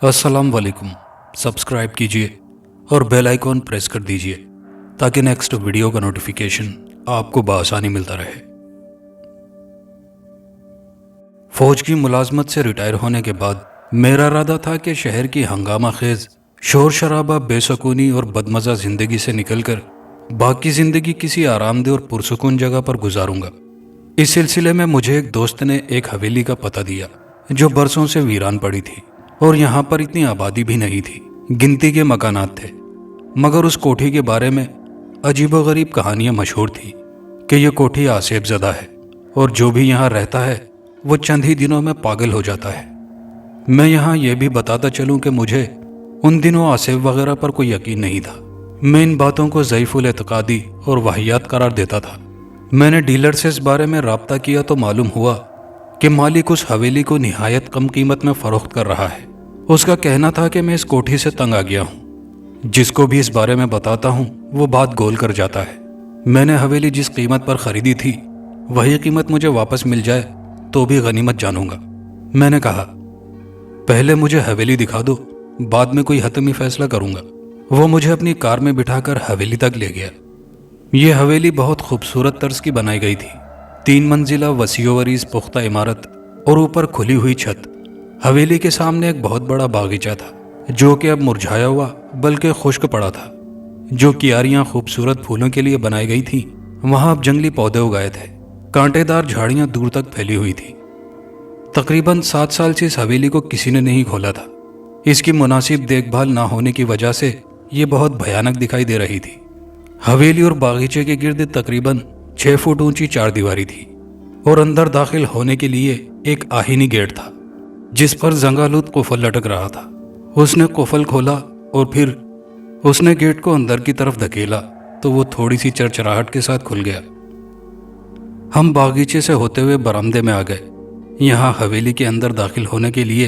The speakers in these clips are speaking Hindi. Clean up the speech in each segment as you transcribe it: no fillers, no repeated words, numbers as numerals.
अस्सलाम वालेकुम। सब्सक्राइब कीजिए और बेल आइकॉन प्रेस कर दीजिए ताकि नेक्स्ट वीडियो का नोटिफिकेशन आपको बआसानी मिलता रहे। फौज की मुलाजमत से रिटायर होने के बाद मेरा इरादा था कि शहर की हंगामा खेज शोर शराबा, बेसुकूनी और बदमज़ा ज़िंदगी से निकलकर बाकी ज़िंदगी किसी आरामदेह और पुरसुकून जगह पर गुजारूंगा। इस सिलसिले में मुझे एक दोस्त ने एक हवेली का पता दिया जो बरसों से वीरान पड़ी थी और यहाँ पर इतनी आबादी भी नहीं थी, गिनती के मकानात थे। मगर उस कोठी के बारे में अजीबोगरीब कहानियां मशहूर थी कि यह कोठी आसेब ज़दा है और जो भी यहाँ रहता है वो चंद ही दिनों में पागल हो जाता है। मैं यहाँ यह भी बताता चलूँ कि मुझे उन दिनों आसेब वगैरह पर कोई यकीन नहीं था। मैं इन बातों को ज़ईफ़ुल एतक़ादी और वाहियात करार देता था। मैंने डीलर से इस बारे में राब्ता किया तो मालूम हुआ कि मालिक उस हवेली को निहायत कम कीमत में फरोख्त कर रहा है। उसका कहना था कि मैं इस कोठी से तंग आ गया हूँ। जिसको भी इस बारे में बताता हूँ वो बात गोल कर जाता है। मैंने हवेली जिस कीमत पर खरीदी थी वही कीमत मुझे वापस मिल जाए तो भी गनीमत जानूंगा। मैंने कहा, पहले मुझे हवेली दिखा दो, बाद में कोई हतमी फैसला करूंगा। वो मुझे अपनी कार में बिठाकर हवेली तक ले गया। ये हवेली बहुत खूबसूरत तर्ज की बनाई गई थी। 3 मंजिला वसीओवरीज पुख्ता इमारत और ऊपर खुली हुई छत। हवेली के सामने एक बहुत बड़ा बागीचा था जो कि अब मुरझाया हुआ बल्कि खुश्क पड़ा था। जो कियारियां खूबसूरत फूलों के लिए बनाई गई थीं, वहां अब जंगली पौधे उगाए थे। कांटेदार झाड़ियां दूर तक फैली हुई थी। तकरीबन 7 साल से इस हवेली को किसी ने नहीं खोला था। इसकी मुनासिब देखभाल ना होने की वजह से ये बहुत भयानक दिखाई दे रही थी। हवेली और बागीचे के गिर्द तकरीबन 6 फुट ऊंची चारदीवारी थी और अंदर दाखिल होने के लिए एक आहीनी गेट था जिस पर जंगालूद कुफल लटक रहा था। उसने कुफल खोला और फिर उसने गेट को अंदर की तरफ धकेला तो वो थोड़ी सी चरचराहट के साथ खुल गया। हम बागीचे से होते हुए बरामदे में आ गए। यहाँ हवेली के अंदर दाखिल होने के लिए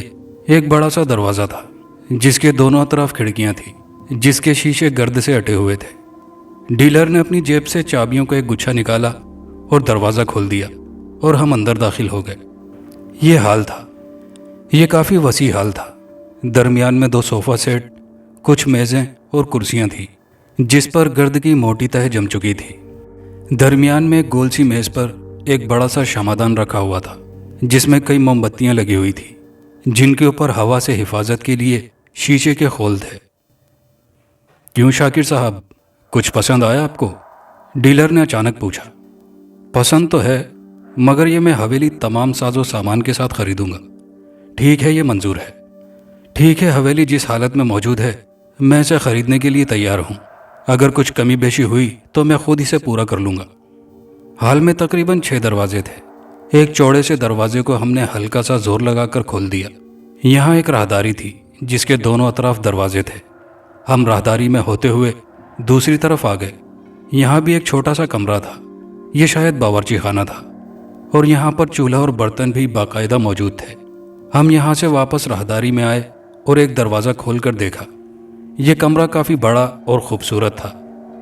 एक बड़ा सा दरवाज़ा था जिसके दोनों तरफ खिड़कियाँ थी जिसके शीशे गर्द से अटे हुए थे। डीलर ने अपनी जेब से चाबियों का एक गुच्छा निकाला और दरवाज़ा खोल दिया और हम अंदर दाखिल हो गए। ये हाल था। ये काफ़ी वसी हाल था। दरमियान में 2 सोफ़ा सेट, कुछ मेज़ें और कुर्सियाँ थीं जिस पर गर्द की मोटी तह जम चुकी थी। दरमियान में एक गोल सी मेज़ पर एक बड़ा सा शमादान रखा हुआ था जिसमें कई मोमबत्तियाँ लगी हुई थी जिनके ऊपर हवा से हिफाजत के लिए शीशे के खोल थे। क्यों शाकिर साहब, कुछ पसंद आया आपको? डीलर ने अचानक पूछा। पसंद तो है, मगर ये मैं हवेली तमाम साजो सामान के साथ खरीदूंगा। ठीक है, ये मंजूर है। ठीक है, हवेली जिस हालत में मौजूद है मैं इसे खरीदने के लिए तैयार हूँ। अगर कुछ कमी बेशी हुई तो मैं खुद इसे पूरा कर लूँगा। हाल में तकरीबन 6 दरवाजे थे। एक चौड़े से दरवाजे को हमने हल्का सा जोर लगाकर खोल दिया। यहाँ एक राहदारी थी जिसके दोनों अतराफ दरवाजे थे। हम राहदारी में होते हुए दूसरी तरफ आ गए। यहाँ भी एक छोटा सा कमरा था। यह शायद बावर्ची खाना था और यहाँ पर चूल्हा और बर्तन भी बाकायदा मौजूद थे। हम यहाँ से वापस राहदारी में आए और एक दरवाज़ा खोलकर देखा। यह कमरा काफ़ी बड़ा और खूबसूरत था।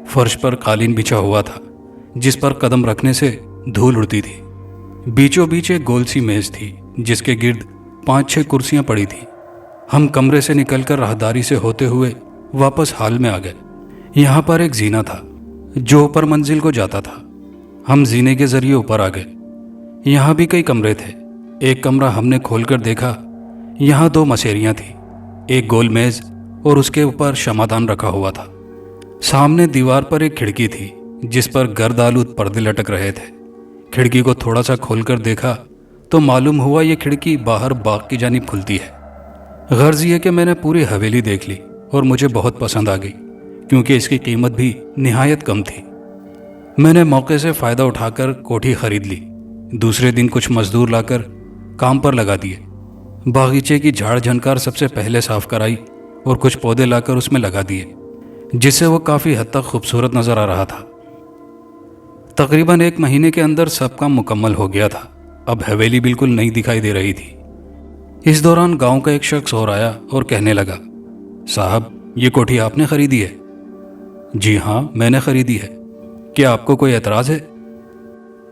फर्श पर कालीन बिछा हुआ था जिस पर कदम रखने से धूल उड़ती थी। बीचों बीच एक गोल सी मेज़ थी जिसके गिर्द 5-6 कुर्सियाँ पड़ी थीं। हम कमरे से निकलकर राहदारी से होते हुए वापस हाल में आ गए। यहाँ पर एक जीना था जो ऊपर मंजिल को जाता था। हम जीने के जरिए ऊपर आ गए। यहाँ भी कई कमरे थे। एक कमरा हमने खोलकर देखा। यहाँ 2 मसेरियाँ थीं, एक गोल मेज़ और उसके ऊपर शमादान रखा हुआ था। सामने दीवार पर एक खिड़की थी जिस पर गर्द आलूद पर्दे लटक रहे थे। खिड़की को थोड़ा सा खोलकर देखा तो मालूम हुआ ये खिड़की बाहर बाग की जानिब खुलती है। गर्ज ये कि मैंने पूरी हवेली देख ली और मुझे बहुत पसंद आ गई क्योंकि इसकी कीमत भी निहायत कम थी। मैंने मौके से फ़ायदा उठाकर कोठी खरीद ली। दूसरे दिन कुछ मजदूर लाकर काम पर लगा दिए। बागीचे की झाड़ झनकार सबसे पहले साफ कराई और कुछ पौधे लाकर उसमें लगा दिए जिससे वो काफ़ी हद तक खूबसूरत नज़र आ रहा था। तकरीबन 1 महीने के अंदर सब काम मुकम्मल हो गया था। अब हवेली बिल्कुल नई दिखाई दे रही थी। इस दौरान गांव का एक शख्स और आया और कहने लगा, साहब, ये कोठी आपने खरीदी है? जी हाँ, मैंने खरीदी है। क्या आपको कोई एतराज़ है?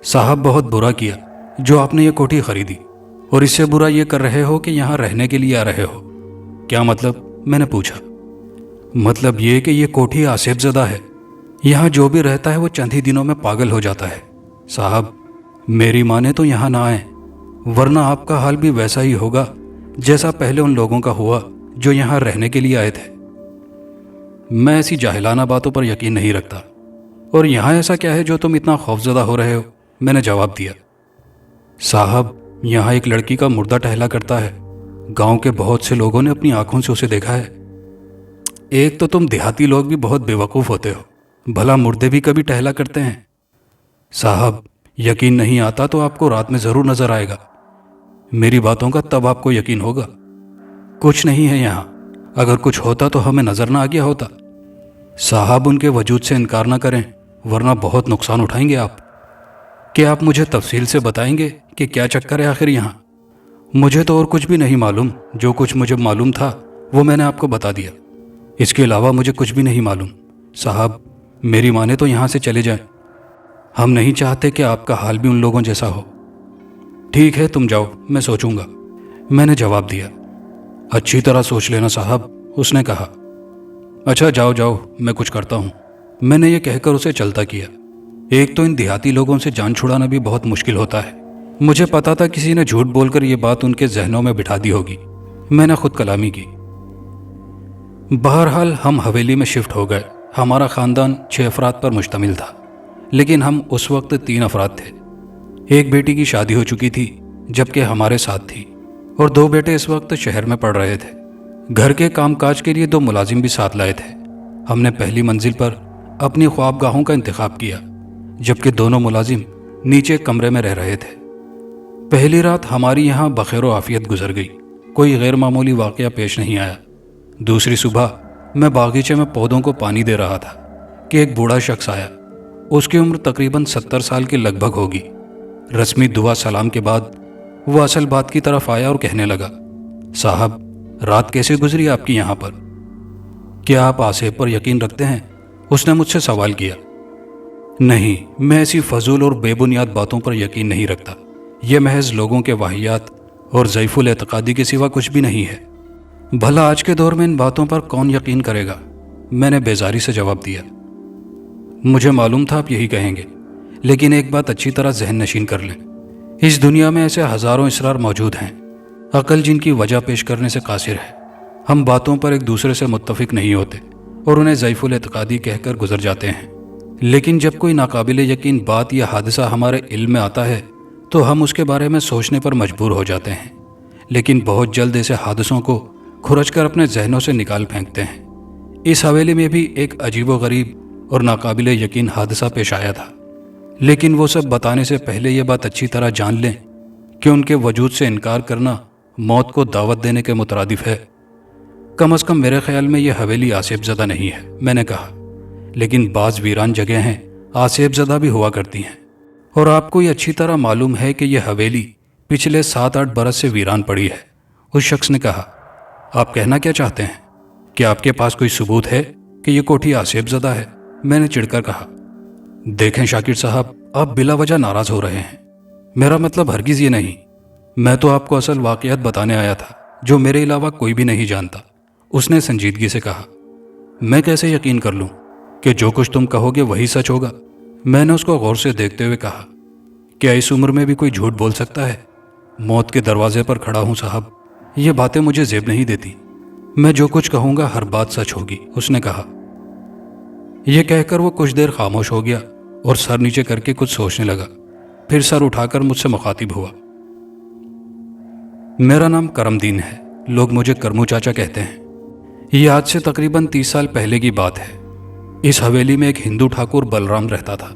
साहब बहुत बुरा किया जो आपने ये कोठी खरीदी, और इससे बुरा ये कर रहे हो कि यहाँ रहने के लिए आ रहे हो। क्या मतलब? मैंने पूछा। मतलब ये कि ये कोठी आसेबजदा है, यहाँ जो भी रहता है वो चंद ही दिनों में पागल हो जाता है। साहब मेरी माने तो यहाँ ना आए, वरना आपका हाल भी वैसा ही होगा जैसा पहले उन लोगों का हुआ जो यहाँ रहने के लिए आए थे। मैं ऐसी जाहिलाना बातों पर यकीन नहीं रखता, और यहाँ ऐसा क्या है जो तुम इतना खौफजदा हो रहे हो? मैंने जवाब दिया। साहब यहाँ एक लड़की का मुर्दा टहला करता है, गांव के बहुत से लोगों ने अपनी आंखों से उसे देखा है। एक तो तुम देहाती लोग भी बहुत बेवकूफ़ होते हो, भला मुर्दे भी कभी टहला करते हैं? साहब यकीन नहीं आता तो आपको रात में ज़रूर नज़र आएगा, मेरी बातों का तब आपको यकीन होगा। कुछ नहीं है यहाँ, अगर कुछ होता तो हमें नज़र ना आ गया होता। साहब उनके वजूद से इनकार ना करें, वरना बहुत नुकसान उठाएंगे आप। क्या आप मुझे तफसील से बताएंगे कि क्या चक्कर है आखिर यहाँ? मुझे तो और कुछ भी नहीं मालूम, जो कुछ मुझे मालूम था वो मैंने आपको बता दिया, इसके अलावा मुझे कुछ भी नहीं मालूम। साहब मेरी माने तो यहाँ से चले जाएं, हम नहीं चाहते कि आपका हाल भी उन लोगों जैसा हो। ठीक है तुम जाओ, मैं सोचूंगा, मैंने जवाब दिया। अच्छी तरह सोच लेना साहब, उसने कहा। अच्छा जाओ जाओ, मैं कुछ करता हूँ, मैंने ये कहकर उसे चलता किया। एक तो इन देहाती लोगों से जान छुड़ाना भी बहुत मुश्किल होता है। मुझे पता था किसी ने झूठ बोलकर यह बात उनके जहनों में बिठा दी होगी। मैंने खुद कलामी की। बहरहाल हम हवेली में शिफ्ट हो गए। हमारा ख़ानदान 6 अफराद पर मुश्तमिल था, लेकिन हम उस वक्त 3 अफराद थे। एक बेटी की शादी हो चुकी थी जबकि हमारे साथ थी, और 2 बेटे इस वक्त शहर में पढ़ रहे थे। घर के कामकाज के लिए 2 मुलाजिम भी साथ लाए थे। हमने पहली मंजिल पर अपनी ख्वाबगाहों का इंतखाब किया, जबकि दोनों मुलाजिम नीचे कमरे में रह रहे थे। पहली रात हमारी यहाँ बखैर आफियत गुजर गई, कोई गैर मामूली वाक़या पेश नहीं आया। दूसरी सुबह मैं बागीचे में पौधों को पानी दे रहा था कि एक बूढ़ा शख्स आया। उसकी उम्र तकरीबन 70 साल के लगभग होगी। रस्मी दुआ सलाम के बाद वो असल बात की तरफ आया और कहने लगा, साहब रात कैसे गुजरी आपकी यहाँ पर? क्या आप आसेब पर यकीन रखते हैं? उसने मुझसे सवाल किया। नहीं, मैं ऐसी फजूल और बेबुनियाद बातों पर यकीन नहीं रखता। यह महज लोगों के वाहियात और ज़ईफुल एतकादी के सिवा कुछ भी नहीं है। भला आज के दौर में इन बातों पर कौन यकीन करेगा? मैंने बेजारी से जवाब दिया। मुझे मालूम था आप यही कहेंगे, लेकिन एक बात अच्छी तरह जहन नशीन कर लें, इस दुनिया में ऐसे हज़ारों इसरार मौजूद हैं, अकल जिनकी वजह पेश करने से कासिर है। हम बातों पर एक दूसरे से मुत्तफिक नहीं होते और उन्हें ज़ईफुल एतकादी कहकर गुजर जाते हैं। लेकिन जब कोई नाकाबिले यकीन बात या हादसा हमारे इल्म में आता है तो हम उसके बारे में सोचने पर मजबूर हो जाते हैं, लेकिन बहुत जल्द ऐसे हादसों को खुरच कर अपने जहनों से निकाल फेंकते हैं। इस हवेली में भी एक अजीबोगरीब और नाकाबिले यकीन हादसा पेश आया था, लेकिन वो सब बताने से पहले ये बात अच्छी तरह जान लें कि उनके वजूद से इनकार करना मौत को दावत देने के मुतरादिफ है। कम अज़ कम मेरे ख्याल में यह हवेली आसेबज़दा नहीं है, मैंने कहा, लेकिन बाज़ वीरान जगह हैं आसेबज़दा भी हुआ करती हैं, और आपको ये अच्छी तरह मालूम है कि यह हवेली पिछले 7-8 बरस से वीरान पड़ी है। उस शख्स ने कहा, आप कहना क्या चाहते हैं? क्या आपके पास कोई सबूत है कि यह कोठी आसेबज़दा है? मैंने चिढ़कर कहा। देखें शाकिर साहब, आप बिला वजह नाराज़ हो रहे हैं। मेरा मतलब हरगिज़ ये नहीं, मैं तो आपको असल वाक़यात बताने आया था जो मेरे अलावा कोई भी नहीं जानता। उसने संजीदगी से कहा। मैं कैसे यकीन कर लूँ कि जो कुछ तुम कहोगे वही सच होगा? मैंने उसको गौर से देखते हुए कहा, क्या इस उम्र में भी कोई झूठ बोल सकता है? मौत के दरवाजे पर खड़ा हूँ साहब, ये बातें मुझे ज़ेब नहीं देती। मैं जो कुछ कहूँगा हर बात सच होगी, उसने कहा। यह कहकर वो कुछ देर खामोश हो गया और सर नीचे करके कुछ सोचने लगा। फिर सर उठाकर मुझसे मुखातिब हुआ। मेरा नाम करमदीन है, लोग मुझे करमू चाचा कहते हैं। ये आज से तकरीबन 30 साल पहले की बात है। इस हवेली में एक हिंदू ठाकुर बलराम रहता था।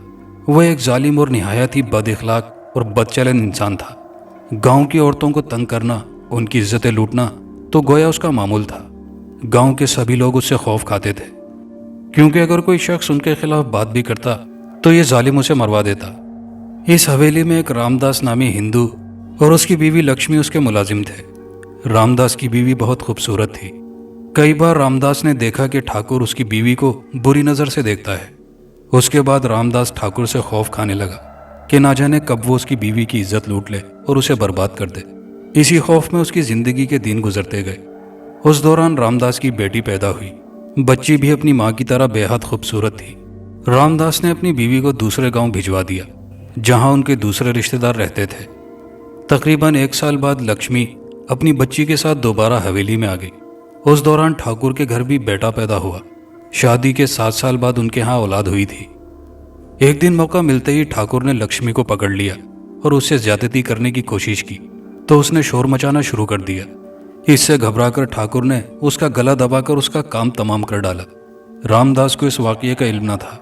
वह एक जालिम और निहायत ही बदअखलाक और बदचलन इंसान था। गांव की औरतों को तंग करना, उनकी इज्जतें लूटना तो गोया उसका मामूल था। गांव के सभी लोग उससे खौफ खाते थे, क्योंकि अगर कोई शख्स उनके खिलाफ बात भी करता तो ये जालिम उसे मरवा देता। इस हवेली में एक रामदास नामी हिंदू और उसकी बीवी लक्ष्मी उसके मुलाजिम थे। रामदास की बीवी बहुत खूबसूरत थी। कई बार रामदास ने देखा कि ठाकुर उसकी बीवी को बुरी नज़र से देखता है। उसके बाद रामदास ठाकुर से खौफ खाने लगा। कि ना जाने कब वो उसकी बीवी की इज्जत लूट ले और उसे बर्बाद कर दे। इसी खौफ में उसकी जिंदगी के दिन गुजरते गए। उस दौरान रामदास की बेटी पैदा हुई। बच्ची भी अपनी माँ की तरह बेहद खूबसूरत थी। रामदास ने अपनी बीवी को दूसरे गांव भिजवा दिया जहां उनके दूसरे रिश्तेदार रहते थे। तकरीबन 1 साल बाद लक्ष्मी अपनी बच्ची के साथ दोबारा हवेली में आ गई। उस दौरान ठाकुर के घर भी बेटा पैदा हुआ। शादी के 7 साल बाद उनके यहाँ औलाद हुई थी। एक दिन मौका मिलते ही ठाकुर ने लक्ष्मी को पकड़ लिया और उससे ज्यादती करने की कोशिश की तो उसने शोर मचाना शुरू कर दिया। इससे घबराकर ठाकुर ने उसका गला दबाकर उसका काम तमाम कर डाला। रामदास को इस वाकये का इल्म न था।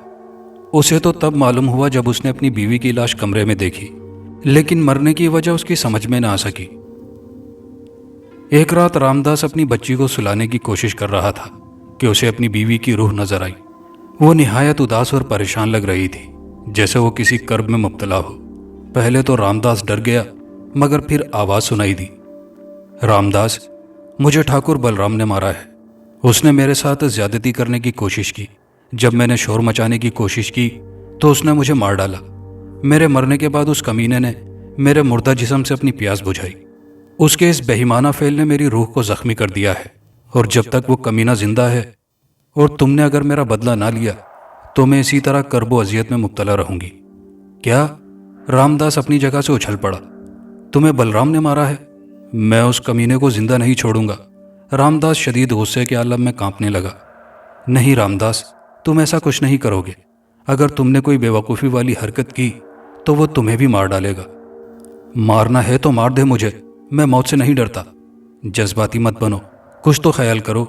उसे तो तब मालूम हुआ जब उसने अपनी बीवी की लाश कमरे में देखी, लेकिन मरने की वजह उसकी समझ में न आ सकी। एक रात रामदास अपनी बच्ची को सुलाने की कोशिश कर रहा था कि उसे अपनी बीवी की रूह नजर आई। वो निहायत उदास और परेशान लग रही थी, जैसे वो किसी कर्ब में मुब्तला हो। पहले तो रामदास डर गया, मगर फिर आवाज सुनाई दी, रामदास, मुझे ठाकुर बलराम ने मारा है। उसने मेरे साथ ज्यादती करने की कोशिश की। जब मैंने शोर मचाने की कोशिश की तो उसने मुझे मार डाला। मेरे मरने के बाद उस कमीने ने मेरे मुर्दा जिस्म से अपनी प्यास बुझाई। उसके इस बेईमाना फेल ने मेरी रूह को जख्मी कर दिया है, और जब तक वो कमीना जिंदा है और तुमने अगर मेरा बदला ना लिया तो मैं इसी तरह कर्बो अजियत में मुब्तला रहूंगी। क्या? रामदास अपनी जगह से उछल पड़ा। तुम्हें बलराम ने मारा है? मैं उस कमीने को जिंदा नहीं छोड़ूंगा। रामदास शदीद गुस्से के आलम में कांपने लगा। नहीं रामदास, तुम ऐसा कुछ नहीं करोगे। अगर तुमने कोई बेवकूफ़ी वाली हरकत की तो वो तुम्हें भी मार डालेगा। मारना है तो मार दे मुझे, मैं मौत से नहीं डरता। जज्बाती मत बनो, कुछ तो ख्याल करो।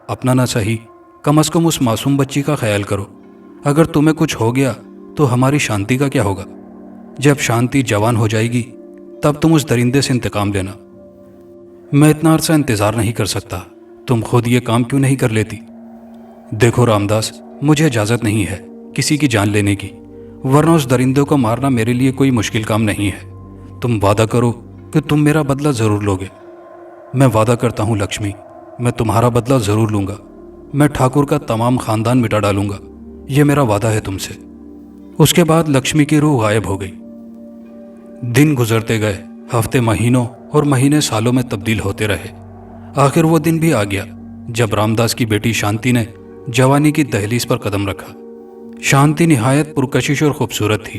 अपना ना सही, कम से कम उस मासूम बच्ची का ख्याल करो। अगर तुम्हें कुछ हो गया तो हमारी शांति का क्या होगा? जब शांति जवान हो जाएगी तब तुम उस दरिंदे से इंतकाम लेना। मैं इतना अरसा इंतजार नहीं कर सकता। तुम खुद ये काम क्यों नहीं कर लेती? देखो रामदास, मुझे इजाजत नहीं है किसी की जान लेने की, वरना उस दरिंदे को मारना मेरे लिए कोई मुश्किल काम नहीं है। तुम वादा करो कि तुम मेरा बदला जरूर लोगे। मैं वादा करता हूँ लक्ष्मी, मैं तुम्हारा बदला जरूर लूंगा। मैं ठाकुर का तमाम खानदान मिटा डालूंगा, यह मेरा वादा है तुमसे। उसके बाद लक्ष्मी की रूह गायब हो गई। दिन गुजरते गए, हफ्ते महीनों और महीने सालों में तब्दील होते रहे। आखिर वो दिन भी आ गया जब रामदास की बेटी शांति ने जवानी की दहलीज पर कदम रखा। शांति निहायत पुरकशिश और खूबसूरत थी।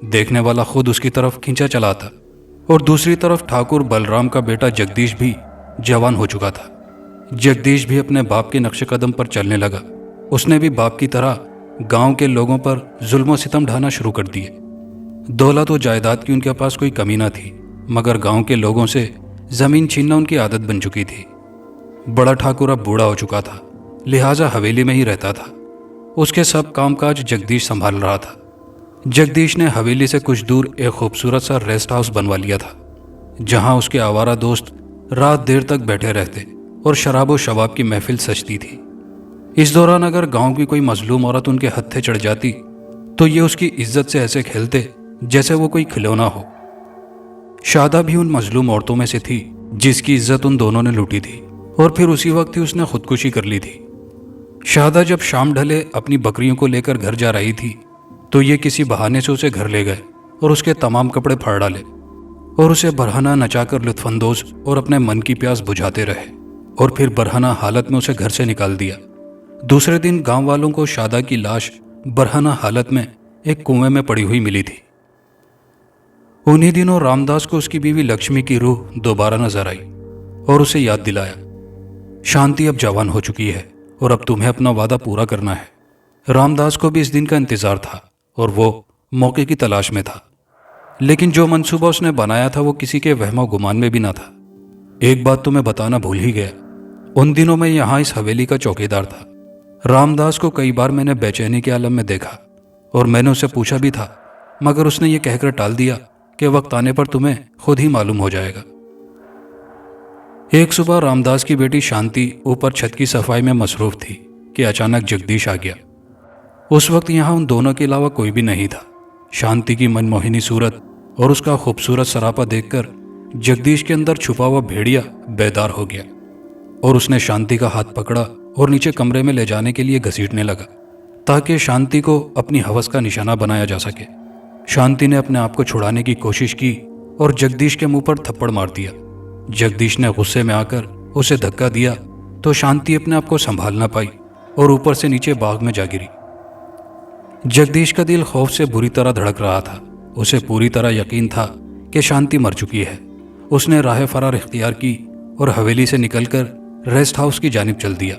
देखने वाला खुद उसकी तरफ खींचा चला था। और दूसरी तरफ ठाकुर बलराम का बेटा जगदीश भी जवान हो चुका था। जगदीश भी अपने बाप के नक्शे कदम पर चलने लगा। उसने भी बाप की तरह गांव के लोगों पर जुल्म सितम ढाना शुरू कर दिए। दौलत और जायदाद की उनके पास कोई कमी न थी, मगर गांव के लोगों से जमीन छीनना उनकी आदत बन चुकी थी। बड़ा ठाकुर अब बूढ़ा हो चुका था, लिहाजा हवेली में ही रहता था। उसके सब कामकाज जगदीश संभाल रहा था। जगदीश ने हवेली से कुछ दूर एक खूबसूरत सा रेस्ट हाउस बनवा लिया था, जहां उसके आवारा दोस्त रात देर तक बैठे रहते और शराब व शबाब की महफिल सजती थी। इस दौरान अगर गांव की कोई मजलूम औरत उनके हत्थे चढ़ जाती तो ये उसकी इज्जत से ऐसे खेलते जैसे वो कोई खिलौना हो। शादा भी उन मजलूम औरतों में से थी जिसकी इज्जत उन दोनों ने लूटी थी, और फिर उसी वक्त ही उसने खुदकुशी कर ली थी। शादा जब शाम ढले अपनी बकरियों को लेकर घर जा रही थी तो ये किसी बहाने से उसे घर ले गए और उसके तमाम कपड़े फाड़ डाले और उसे बरहना नचाकर लुत्फानंदोज और अपने मन की प्यास बुझाते रहे, और फिर बरहना हालत में उसे घर से निकाल दिया। दूसरे दिन गांव वालों को शादा की लाश बरहना हालत में एक कुएं में पड़ी हुई मिली थी। उन्हीं दिनों रामदास को उसकी बीवी लक्ष्मी की रूह दोबारा नजर आई और उसे याद दिलाया, शांति अब जवान हो चुकी है और अब तुम्हें अपना वादा पूरा करना है। रामदास को भी इस दिन का इंतजार था और वो मौके की तलाश में था, लेकिन जो मंसूबा उसने बनाया था वो किसी के वहमो गुमान में भी ना था। एक बात तो मैं बताना भूल ही गया, उन दिनों में यहाँ इस हवेली का चौकीदार था। रामदास को कई बार मैंने बेचैनी के आलम में देखा और मैंने उसे पूछा भी था, मगर उसने ये कहकर टाल दिया कि वक्त आने पर तुम्हें खुद ही मालूम हो जाएगा। एक सुबह रामदास की बेटी शांति ऊपर छत की सफाई में मसरूफ थी कि अचानक जगदीश आ गया। उस वक्त यहाँ उन दोनों के अलावा कोई भी नहीं था। शांति की मनमोहिनी सूरत और उसका खूबसूरत सरापा देखकर जगदीश के अंदर छुपा हुआ भेड़िया बेदार हो गया और उसने शांति का हाथ पकड़ा और नीचे कमरे में ले जाने के लिए घसीटने लगा ताकि शांति को अपनी हवस का निशाना बनाया जा सके। शांति ने अपने आप को छुड़ाने की कोशिश की और जगदीश के मुंह पर थप्पड़ मार दिया। जगदीश ने गुस्से में आकर उसे धक्का दिया तो शांति अपने आप को संभाल ना पाई और ऊपर से नीचे बाग में जा गिरी। जगदीश का दिल खौफ से बुरी तरह धड़क रहा था। उसे पूरी तरह यकीन था कि शांति मर चुकी है। उसने राह फरार इख्तियार की और हवेली से निकलकर रेस्ट हाउस की जानिब चल दिया।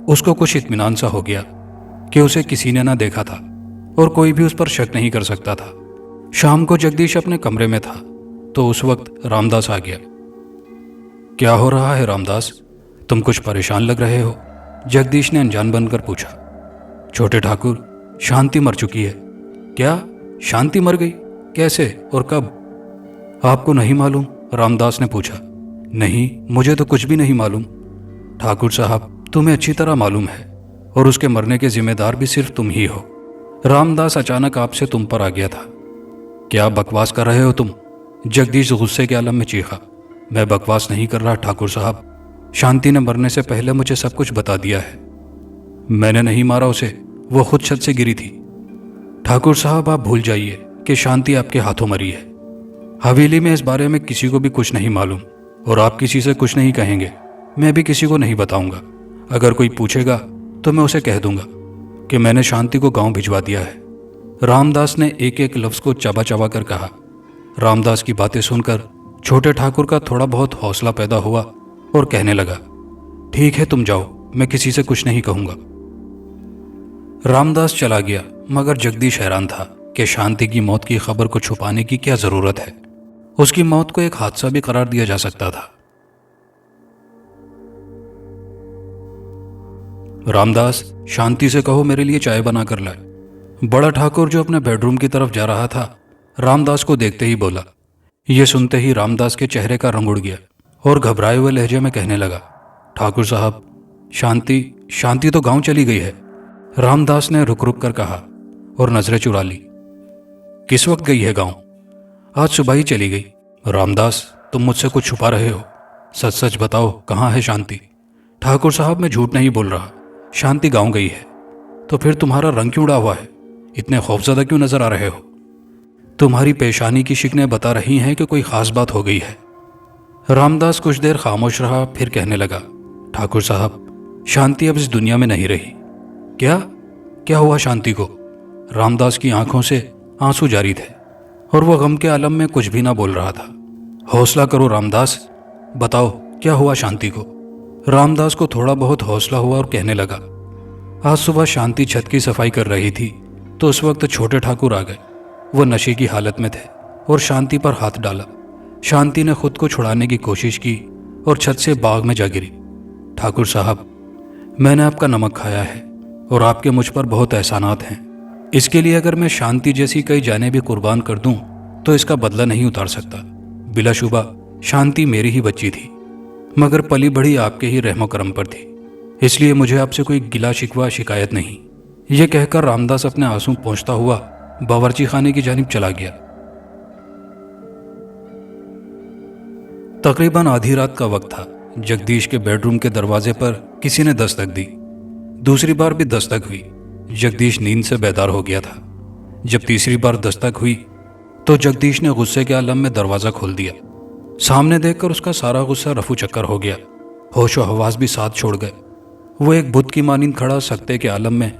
उसको कुछ इत्मीनान सा हो गया कि उसे किसी ने ना देखा था और कोई भी उस पर शक नहीं कर सकता था। शाम को जगदीश अपने कमरे में था तो उस वक्त रामदास आ गया। क्या हो रहा है रामदास, तुम कुछ परेशान लग रहे हो? जगदीश ने अनजान बनकर पूछा। छोटे ठाकुर, शांति मर चुकी है। क्या? शांति मर गई? कैसे और कब? आपको नहीं मालूम? रामदास ने पूछा। नहीं, मुझे तो कुछ भी नहीं मालूम। ठाकुर साहब, तुम्हें अच्छी तरह मालूम है और उसके मरने के जिम्मेदार भी सिर्फ तुम ही हो। रामदास अचानक आपसे तुम पर आ गया था। क्या बकवास कर रहे हो तुम? जगदीश गुस्से के आलम में चीखा। मैं बकवास नहीं कर रहा ठाकुर साहब। शांति ने मरने से पहले मुझे सब कुछ बता दिया है। मैंने नहीं मारा उसे, वो खुद छत से गिरी थी। ठाकुर साहब, आप भूल जाइए कि शांति आपके हाथों मरी है। हवेली में इस बारे में किसी को भी कुछ नहीं मालूम और आप किसी से कुछ नहीं कहेंगे। मैं भी किसी को नहीं बताऊंगा। अगर कोई पूछेगा तो मैं उसे कह दूंगा कि मैंने शांति को गांव भिजवा दिया है। रामदास ने एक एक लफ्ज को चबा चबा कर कहा। रामदास की बातें सुनकर छोटे ठाकुर का थोड़ा बहुत हौसला पैदा हुआ और कहने लगा, ठीक है तुम जाओ, मैं किसी से कुछ नहीं कहूंगा। रामदास चला गया मगर जगदीश हैरान था कि शांति की मौत की खबर को छुपाने की क्या जरूरत है। उसकी मौत को एक हादसा भी करार दिया जा सकता था। रामदास, शांति से कहो मेरे लिए चाय बना कर लाए। बड़ा ठाकुर जो अपने बेडरूम की तरफ जा रहा था रामदास को देखते ही बोला। यह सुनते ही रामदास के चेहरे का रंग उड़ गया और घबराए हुए लहजे में कहने लगा, ठाकुर साहब, शांति तो गांव चली गई है। रामदास ने रुक रुक कर कहा और नजरें चुरा ली। किस वक्त गई है गांव? आज सुबह ही चली गई। रामदास, तुम मुझसे कुछ छुपा रहे हो। सच सच बताओ, कहाँ है शांति? ठाकुर साहब, मैं झूठ नहीं बोल रहा। शांति गांव गई है। तो फिर तुम्हारा रंग क्यों उड़ा हुआ है? इतने खौफजदा क्यों नजर आ रहे हो? तुम्हारी पेशानी की शिकनें बता रही हैं कि कोई खास बात हो गई है। रामदास कुछ देर खामोश रहा, फिर कहने लगा, ठाकुर साहब, शांति अब इस दुनिया में नहीं रही। क्या हुआ शांति को? रामदास की आंखों से आंसू जारी थे और वह गम के आलम में कुछ भी ना बोल रहा था। हौसला करो रामदास, बताओ क्या हुआ शांति को? रामदास को थोड़ा बहुत हौसला हुआ और कहने लगा, आज सुबह शांति छत की सफाई कर रही थी तो उस वक्त छोटे ठाकुर आ गए। वो नशे की हालत में थे और शांति पर हाथ डाला। शांति ने खुद को छुड़ाने की कोशिश की और छत से बाग में जा गिरी। ठाकुर साहब, मैंने आपका नमक खाया है और आपके मुझ पर बहुत एहसानात हैं। इसके लिए अगर मैं शांति जैसी कई जानें भी कुर्बान कर दूं तो इसका बदला नहीं उतार सकता। बिलाशुबा शांति मेरी ही बच्ची थी मगर पली बढ़ी आपके ही रहमो करम पर थी, इसलिए मुझे आपसे कोई गिला शिकवा शिकायत नहीं। यह कहकर रामदास अपने आंसू पोंछता हुआ बावर्ची खाने की जानिब चला गया। तकरीबन आधी रात का वक्त था। जगदीश के बेडरूम के दरवाजे पर किसी ने दस्तक दी। दूसरी बार भी दस्तक हुई। जगदीश नींद से बेदार हो गया था। जब तीसरी बार दस्तक हुई तो जगदीश ने गुस्से के आलम में दरवाजा खोल दिया। सामने देखकर उसका सारा गुस्सा रफू चक्कर हो गया। होशो हवास भी साथ छोड़ गए। वो एक बुत की मानिंद खड़ा सकते के आलम में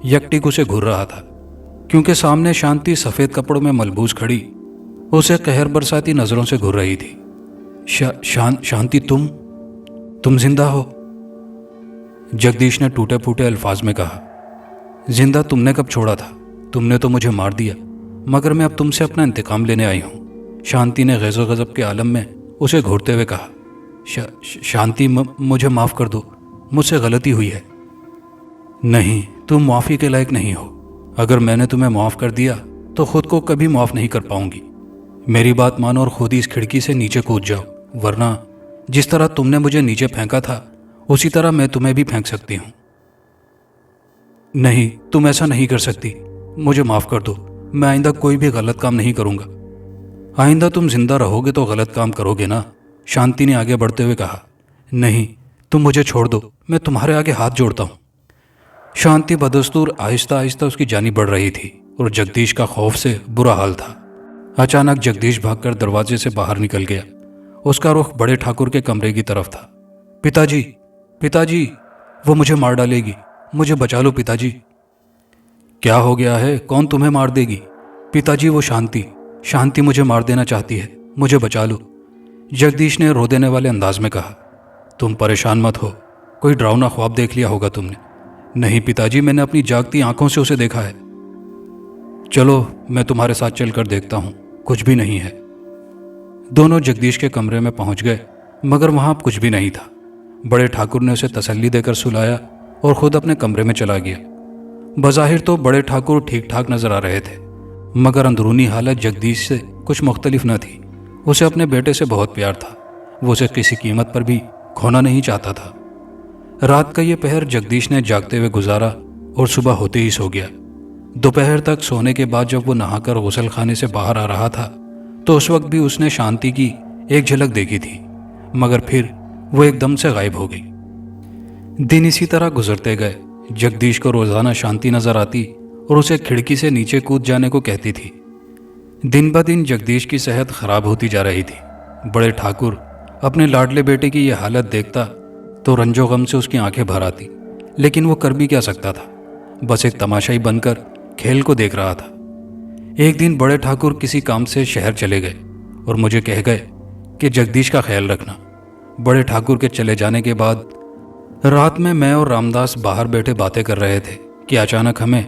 यकटिक उसे घूर रहा था, क्योंकि सामने शांति सफेद कपड़ों में मलबूस खड़ी उसे कहर बरसाती नजरों से घूर रही थी। शांति, तुम जिंदा हो? जगदीश ने टूटे फूटे अल्फाज में कहा। जिंदा तुमने कब छोड़ा था? तुमने तो मुझे मार दिया, मगर मैं अब तुमसे अपना इंतकाम लेने आई हूं। शांति ने गैज़ो गज़ब के आलम में उसे घूरते हुए कहा। शांति, मुझे माफ कर दो, मुझसे गलती हुई है। नहीं, तुम माफी के लायक नहीं हो। अगर मैंने तुम्हें माफ कर दिया तो खुद को कभी माफ नहीं कर पाऊंगी। मेरी बात मानो और खुद ही इस खिड़की से नीचे कूद जाओ, वरना जिस तरह तुमने मुझे नीचे फेंका था उसी तरह मैं तुम्हें भी फेंक सकती हूं। नहीं, तुम ऐसा नहीं कर सकती। मुझे माफ कर दो। मैं आइंदा कोई भी गलत काम नहीं करूंगा। आइंदा तुम जिंदा रहोगे तो गलत काम करोगे ना? शांति ने आगे बढ़ते हुए कहा। नहीं, तुम मुझे छोड़ दो, मैं तुम्हारे आगे हाथ जोड़ता हूं। शांति बदस्तूर आहिस्ता आहिस्ता उसकी जानिब बढ़ रही थी और जगदीश का खौफ से बुरा हाल था। अचानक जगदीश भागकर दरवाजे से बाहर निकल गया। उसका रुख बड़े ठाकुर के कमरे की तरफ था। पिताजी, पिताजी, वो मुझे मार डालेगी, मुझे बचा लो पिताजी। क्या हो गया है? कौन तुम्हें मार देगी? पिताजी, वो शांति, शांति मुझे मार देना चाहती है, मुझे बचा लो, जगदीश ने रो देने वाले अंदाज में कहा। तुम परेशान मत हो, कोई डरावना ख्वाब देख लिया होगा तुमने। नहीं पिताजी, मैंने अपनी जागती आंखों से उसे देखा है। चलो मैं तुम्हारे साथ चलकर देखता हूं, कुछ भी नहीं है। दोनों जगदीश के कमरे में पहुंच गए, मगर वहां कुछ भी नहीं था। बड़े ठाकुर ने उसे तसल्ली देकर सुलाया और खुद अपने कमरे में चला गया। बज़ाहिर तो बड़े ठाकुर ठीक ठाक नजर आ रहे थे, मगर अंदरूनी हालत जगदीश से कुछ मुख्तलिफ न थी। उसे अपने बेटे से बहुत प्यार था, वो उसे किसी कीमत पर भी खोना नहीं चाहता था। रात का ये पहर जगदीश ने जागते हुए गुजारा और सुबह होते ही सो गया। दोपहर तक सोने के बाद जब वो नहाकर गुसल खाने से बाहर आ रहा था तो उस वक्त भी उसने शांति की एक झलक देखी थी, मगर फिर वो एकदम से गायब हो गई। दिन इसी तरह गुजरते गए। जगदीश को रोजाना शांति नजर आती और उसे खिड़की से नीचे कूद जाने को कहती थी। दिन ब दिन जगदीश की सेहत खराब होती जा रही थी। बड़े ठाकुर अपने लाडले बेटे की यह हालत देखता तो रंजो गम से उसकी आंखें भर आती, लेकिन वो कर भी क्या सकता था, बस एक तमाशाई बनकर खेल को देख रहा था। एक दिन बड़े ठाकुर किसी काम से शहर चले गए और मुझे कह गए कि जगदीश का ख्याल रखना। बड़े ठाकुर के चले जाने के बाद रात में मैं और रामदास बाहर बैठे बातें कर रहे थे कि अचानक हमें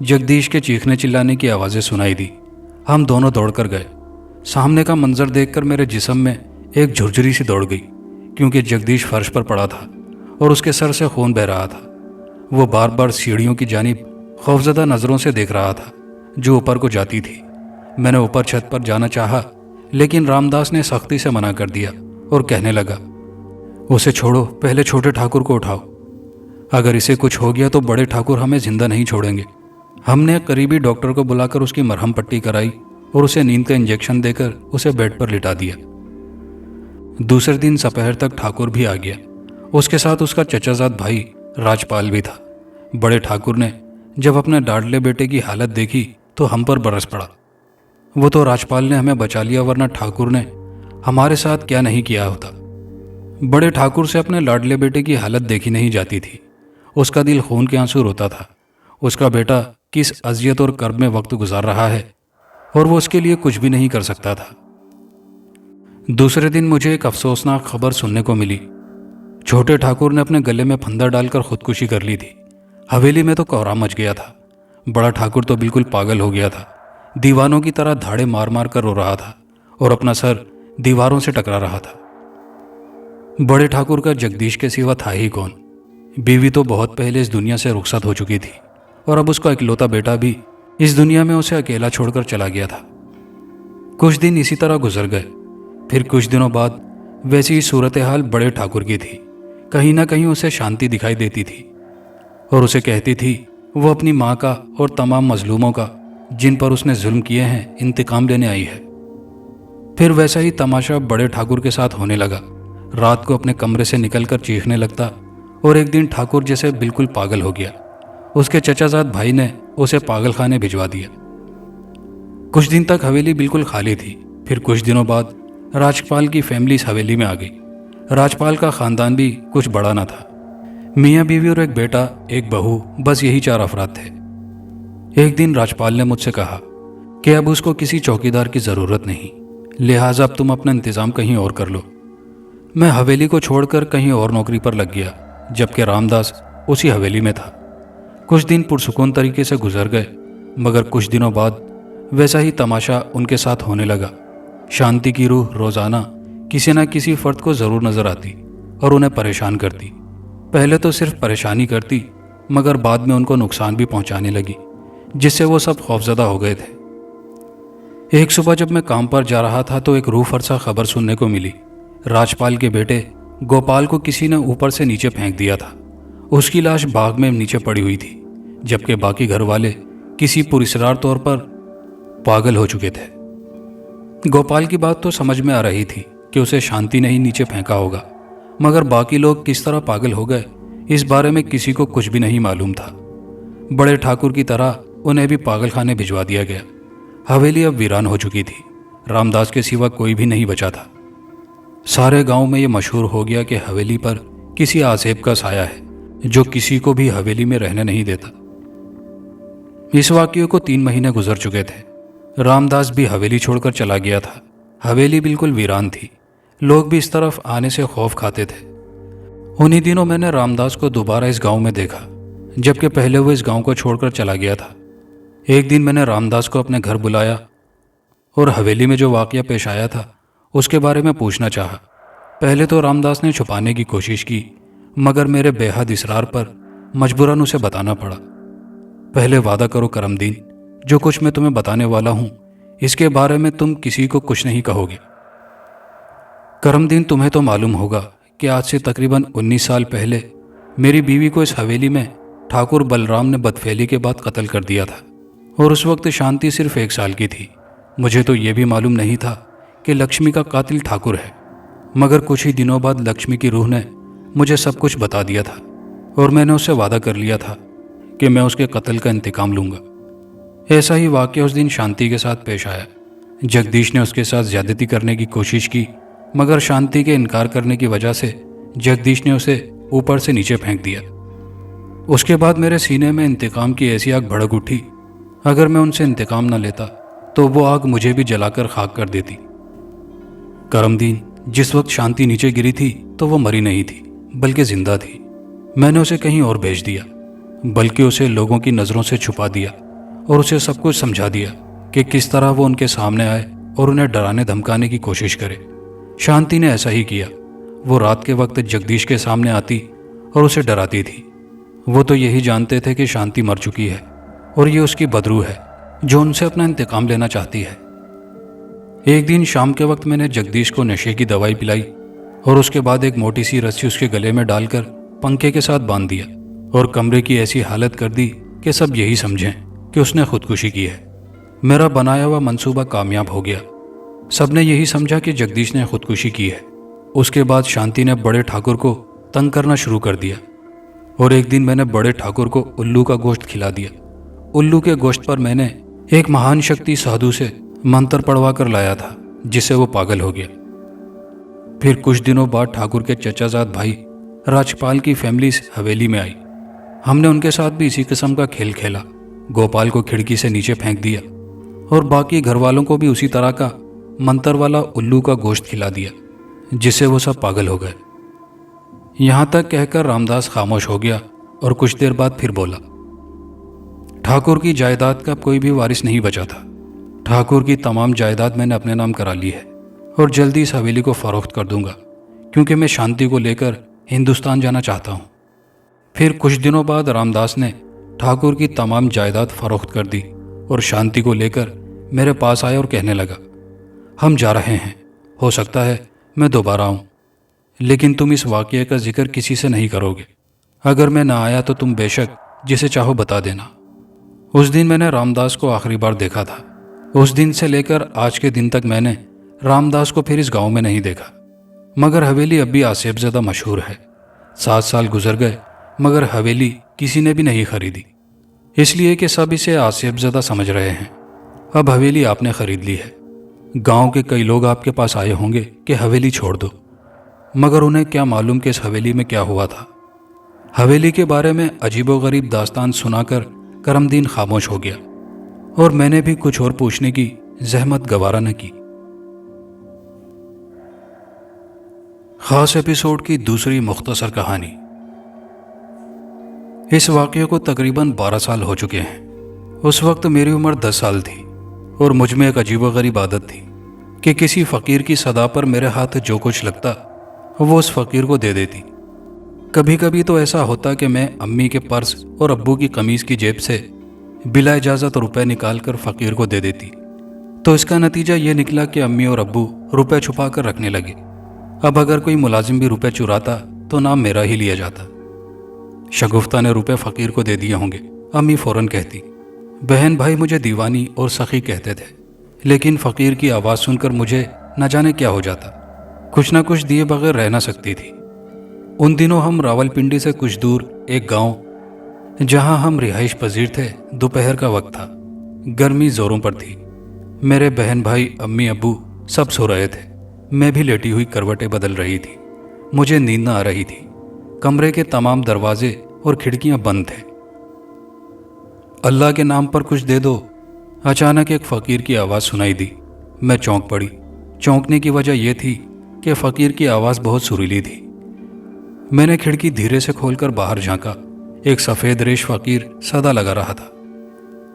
जगदीश के चीखने चिल्लाने की आवाज़ें सुनाई दी। हम दोनों दौड़कर गए। सामने का मंजर देखकर मेरे जिस्म में एक झुरझुरी सी दौड़ गई, क्योंकि जगदीश फर्श पर पड़ा था और उसके सर से खून बह रहा था। वो बार बार सीढ़ियों की जानिब खौफजदा नज़रों से देख रहा था जो ऊपर को जाती थी। मैंने ऊपर छत पर जाना चाहा, लेकिन रामदास ने सख्ती से मना कर दिया और कहने लगा, उसे छोड़ो, पहले छोटे ठाकुर को उठाओ। अगर इसे कुछ हो गया तो बड़े ठाकुर हमें जिंदा नहीं छोड़ेंगे। हमने करीबी डॉक्टर को बुलाकर उसकी मरहम पट्टी कराई और उसे नींद का इंजेक्शन देकर उसे बेड पर लिटा दिया। दूसरे दिन दोपहर तक ठाकुर भी आ गया। उसके साथ उसका चचाजाद भाई राजपाल भी था। बड़े ठाकुर ने जब अपने डाडले बेटे की हालत देखी तो हम पर बरस पड़ा। वो तो राजपाल ने हमें बचा लिया, वरना ठाकुर ने हमारे साथ क्या नहीं किया होता। बड़े ठाकुर से अपने लाडले बेटे की हालत देखी नहीं जाती थी। उसका दिल खून के आंसू रोता था। उसका बेटा किस अजियत और कर्ब में वक्त गुजार रहा है और वो उसके लिए कुछ भी नहीं कर सकता था। दूसरे दिन मुझे एक अफसोसनाक खबर सुनने को मिली। छोटे ठाकुर ने अपने गले में फंदा डालकर खुदकुशी कर ली थी। हवेली में तो कोहराम मच गया था। बड़ा ठाकुर तो बिल्कुल पागल हो गया था। दीवानों की तरह धाड़े मार मार कर रो रहा था और अपना सर दीवारों से टकरा रहा था। बड़े ठाकुर का जगदीश के सिवा था ही कौन। बीवी तो बहुत पहले इस दुनिया से रुखसत हो चुकी थी और अब उसका इकलौता बेटा भी इस दुनिया में उसे अकेला छोड़कर चला गया था। कुछ दिन इसी तरह गुजर गए। फिर कुछ दिनों बाद वैसी ही सूरत हाल बड़े ठाकुर की थी। कहीं ना कहीं उसे शांति दिखाई देती थी और उसे कहती थी वो अपनी माँ का और तमाम मजलूमों का, जिन पर उसने जुल्म किए हैं, इंतकाम लेने आई है। फिर वैसा ही तमाशा बड़े ठाकुर के साथ होने लगा। रात को अपने कमरे से निकलकर चीखने लगता और एक दिन ठाकुर जैसे बिल्कुल पागल हो गया। उसके चचाजाद भाई ने उसे पागल खाने भिजवा दिया। कुछ दिन तक हवेली बिल्कुल खाली थी। फिर कुछ दिनों बाद राजपाल की फैमिली इस हवेली में आ गई। राजपाल का खानदान भी कुछ बड़ा ना था। मियाँ बीवी और एक बेटा, एक बहू, बस यही 4 अफराद थे। एक दिन राजपाल ने मुझसे कहा कि अब उसको किसी चौकीदार की ज़रूरत नहीं, लिहाजा अब तुम अपना इंतज़ाम कहीं और कर लो। मैं हवेली को छोड़कर कहीं और नौकरी पर लग गया, जबकि रामदास उसी हवेली में था। कुछ दिन पुरसुकून तरीके से गुजर गए, मगर कुछ दिनों बाद वैसा ही तमाशा उनके साथ होने लगा। शांति की रूह रोज़ाना किसी न किसी फ़र्द को ज़रूर नज़र आती और उन्हें परेशान करती। पहले तो सिर्फ परेशानी करती, मगर बाद में उनको नुकसान भी पहुंचाने लगी, जिससे वो सब खौफजदा हो गए थे। एक सुबह जब मैं काम पर जा रहा था तो एक रूह फरसा खबर सुनने को मिली। राजपाल के बेटे गोपाल को किसी ने ऊपर से नीचे फेंक दिया था। उसकी लाश बाग में नीचे पड़ी हुई थी, जबकि बाकी घर वाले किसी पुरस्रार तौर पर पागल हो चुके थे। गोपाल की बात तो समझ में आ रही थी कि उसे शांति ने ही नीचे फेंका होगा, मगर बाकी लोग किस तरह पागल हो गए इस बारे में किसी को कुछ भी नहीं मालूम था। बड़े ठाकुर की तरह उन्हें भी पागलखाने भिजवा दिया गया। हवेली अब वीरान हो चुकी थी। रामदास के सिवा कोई भी नहीं बचा था। सारे गांव में ये मशहूर हो गया कि हवेली पर किसी आसेब का साया है जो किसी को भी हवेली में रहने नहीं देता। इस वाक़ये को 3 महीने गुजर चुके थे। रामदास भी हवेली छोड़कर चला गया था। हवेली बिल्कुल वीरान थी। लोग भी इस तरफ आने से खौफ खाते थे। उन्हीं दिनों मैंने रामदास को दोबारा इस गांव में देखा, जबकि पहले वो इस गांव को छोड़कर चला गया था। एक दिन मैंने रामदास को अपने घर बुलाया और हवेली में जो वाक़या पेश आया था उसके बारे में पूछना चाहा। पहले तो रामदास ने छुपाने की कोशिश की, मगर मेरे बेहद इसरार पर मजबूरन उसे बताना पड़ा। पहले वादा करो करमदीन, जो कुछ मैं तुम्हें बताने वाला हूं इसके बारे में तुम किसी को कुछ नहीं कहोगे। करमदीन, तुम्हें तो मालूम होगा कि आज से तकरीबन 19 साल पहले मेरी बीवी को इस हवेली में ठाकुर बलराम ने बदफेली के बाद कत्ल कर दिया था, और उस वक्त शांति सिर्फ 1 साल की थी। मुझे तो यह भी मालूम नहीं था कि लक्ष्मी का कातिल ठाकुर है, मगर कुछ ही दिनों बाद लक्ष्मी की रूह ने मुझे सब कुछ बता दिया था, और मैंने उससे वादा कर लिया था कि मैं उसके कत्ल का इंतकाम लूँगा। ऐसा ही वाक़या उस दिन शांति के साथ पेश आया। जगदीश ने उसके साथ ज़्यादती करने की कोशिश की, मगर शांति के इनकार करने की वजह से जगदीश ने उसे ऊपर से नीचे फेंक दिया। उसके बाद मेरे सीने में इंतकाम की ऐसी आग भड़क उठी, अगर मैं उनसे इंतकाम न लेता तो वो आग मुझे भी जलाकर खाक कर देती। करमदीन, जिस वक्त शांति नीचे गिरी थी तो वो मरी नहीं थी, बल्कि जिंदा थी। मैंने उसे कहीं और भेज दिया, बल्कि उसे लोगों की नज़रों से छुपा दिया और उसे सब कुछ समझा दिया कि किस तरह वो उनके सामने आए और उन्हें डराने धमकाने की कोशिश करे। शांति ने ऐसा ही किया। वो रात के वक्त जगदीश के सामने आती और उसे डराती थी। वो तो यही जानते थे कि शांति मर चुकी है और ये उसकी बदरू है जो उनसे अपना इंतकाम लेना चाहती है। एक दिन शाम के वक्त मैंने जगदीश को नशे की दवाई पिलाई और उसके बाद एक मोटी सी रस्सी उसके गले में डालकर पंखे के साथ बांध दिया और कमरे की ऐसी हालत कर दी कि सब यही समझें कि उसने खुदकुशी की है। मेरा बनाया हुआ मंसूबा कामयाब हो गया। सबने यही समझा कि जगदीश ने खुदकुशी की है। उसके बाद शांति ने बड़े ठाकुर को तंग करना शुरू कर दिया और एक दिन मैंने बड़े ठाकुर को उल्लू का गोश्त खिला दिया। उल्लू के गोश्त पर मैंने एक महान शक्ति साधु से मंत्र पढ़वा कर लाया था, जिससे वो पागल हो गया। फिर कुछ दिनों बाद ठाकुर के चचाजाद भाई राजपाल की फैमिली हवेली में आई। हमने उनके साथ भी इसी किस्म का खेल खेला। गोपाल को खिड़की से नीचे फेंक दिया और बाकी घर वालों को भी उसी तरह का मंत्र वाला उल्लू का गोश्त खिला दिया, जिससे वो सब पागल हो गए। यहां तक कहकर रामदास खामोश हो गया और कुछ देर बाद फिर बोला, ठाकुर की जायदाद का कोई भी वारिस नहीं बचा था। ठाकुर की तमाम जायदाद मैंने अपने नाम करा ली है और जल्दी इस हवेली को फरोख्त कर दूंगा, क्योंकि मैं शांति को लेकर हिंदुस्तान जाना चाहता हूँ। फिर कुछ दिनों बाद रामदास ने ठाकुर की तमाम जायदाद फरोख्त कर दी और शांति को लेकर मेरे पास आया और कहने लगा, हम जा रहे हैं, हो सकता है मैं दोबारा आऊँ, लेकिन तुम इस वाक़ये का जिक्र किसी से नहीं करोगे। अगर मैं ना आया तो तुम बेशक जिसे चाहो बता देना। उस दिन मैंने रामदास को आखिरी बार देखा था। उस दिन से लेकर आज के दिन तक मैंने रामदास को फिर इस गांव में नहीं देखा। मगर हवेली अब भी आसेबज़दा मशहूर है। 7 साल गुजर गए मगर हवेली किसी ने भी नहीं खरीदी, इसलिए कि सब इसे आसेबज़दा समझ रहे हैं। अब हवेली आपने खरीद ली है। गांव के कई लोग आपके पास आए होंगे कि हवेली छोड़ दो, मगर उन्हें क्या मालूम कि इस हवेली में क्या हुआ था। हवेली के बारे में अजीबोगरीब दास्तान सुनाकर करमदीन खामोश हो गया और मैंने भी कुछ और पूछने की जहमत गवारा न की। खास एपिसोड की दूसरी मुख्तसर कहानी। इस वाक़ये को तकरीबन 12 साल हो चुके हैं। उस वक्त मेरी उम्र 10 साल थी और मुझ में एक अजीबोगरीब आदत थी कि किसी फ़कीर की सदा पर मेरे हाथ जो कुछ लगता वो उस फ़कीर को दे देती। कभी कभी तो ऐसा होता कि मैं अम्मी के पर्स और अब्बू की कमीज़ की जेब से बिला इजाज़त रुपए निकाल कर फ़कीर को दे देती। तो इसका नतीजा ये निकला कि अम्मी और अब्बू रुपए छुपा कर रखने लगे। अब अगर कोई मुलाजिम भी रुपए चुराता तो नाम मेरा ही लिया जाता। शगुफ्ता ने रुपए फ़कीर को दे दिए होंगे, अम्मी फ़ौरन कहती। बहन भाई मुझे दीवानी और सखी कहते थे, लेकिन फ़कीर की आवाज़ सुनकर मुझे न जाने क्या हो जाता। कुछ ना कुछ दिए बगैर रह ना सकती थी। उन दिनों हम रावलपिंडी से कुछ दूर एक गांव जहां हम रिहाइश पजीर थे। दोपहर का वक्त था। गर्मी जोरों पर थी। मेरे बहन भाई, अम्मी, अब्बू सब सो रहे थे। मैं भी लेटी हुई करवटें बदल रही थी। मुझे नींद न आ रही थी। कमरे के तमाम दरवाजे और खिड़कियां बंद थे। अल्लाह के नाम पर कुछ दे दो। अचानक एक फ़कीर की आवाज़ सुनाई दी। मैं चौंक पड़ी। चौंकने की वजह यह थी कि फ़कीर की आवाज़ बहुत सुरीली थी। मैंने खिड़की धीरे से खोलकर बाहर झांका। एक सफ़ेद रेश फ़कीर सदा लगा रहा था।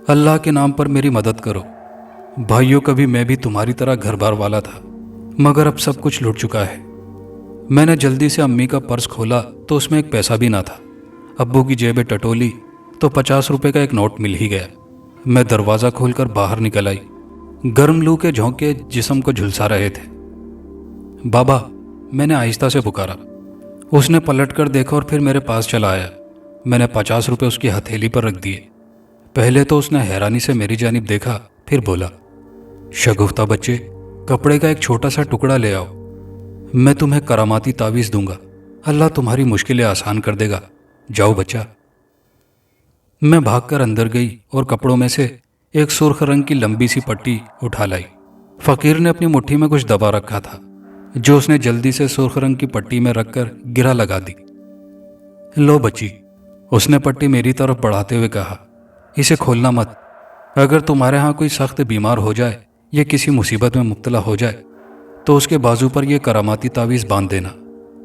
अल्लाह के नाम पर मेरी मदद करो भाइयों, कभी मैं भी तुम्हारी तरह घर बार वाला था, मगर अब सब कुछ लुट चुका है। मैंने जल्दी से अम्मी का पर्स खोला तो उसमें एक पैसा भी ना था। अब्बू की जेबें टटोली तो 50 रुपए का एक नोट मिल ही गया। मैं दरवाज़ा खोलकर बाहर निकल आई। गर्म लू के झोंके जिस्म को झुलसा रहे थे। बाबा, मैंने आहिस्ता से पुकारा। उसने पलटकर देखा और फिर मेरे पास चला आया। मैंने 50 रुपए उसकी हथेली पर रख दिए। पहले तो उसने हैरानी से मेरी जानिब देखा, फिर बोला, शगुफ्ता बच्चे, कपड़े का एक छोटा सा टुकड़ा ले आओ। मैं तुम्हें करामाती तावीज़ दूंगा। अल्लाह तुम्हारी मुश्किलें आसान कर देगा। जाओ बच्चा। मैं भागकर अंदर गई और कपड़ों में से एक सुर्ख रंग की लंबी सी पट्टी उठा लाई। फकीर ने अपनी मुट्ठी में कुछ दबा रखा था, जो उसने जल्दी से सुर्ख रंग की पट्टी में रखकर गिरा लगा दी। लो बच्ची, उसने पट्टी मेरी तरफ बढ़ाते हुए कहा, इसे खोलना मत। अगर तुम्हारे यहाँ कोई सख्त बीमार हो जाए या किसी मुसीबत में मुब्तला हो जाए तो उसके बाजू पर यह करामाती तावीज़ बांध देना।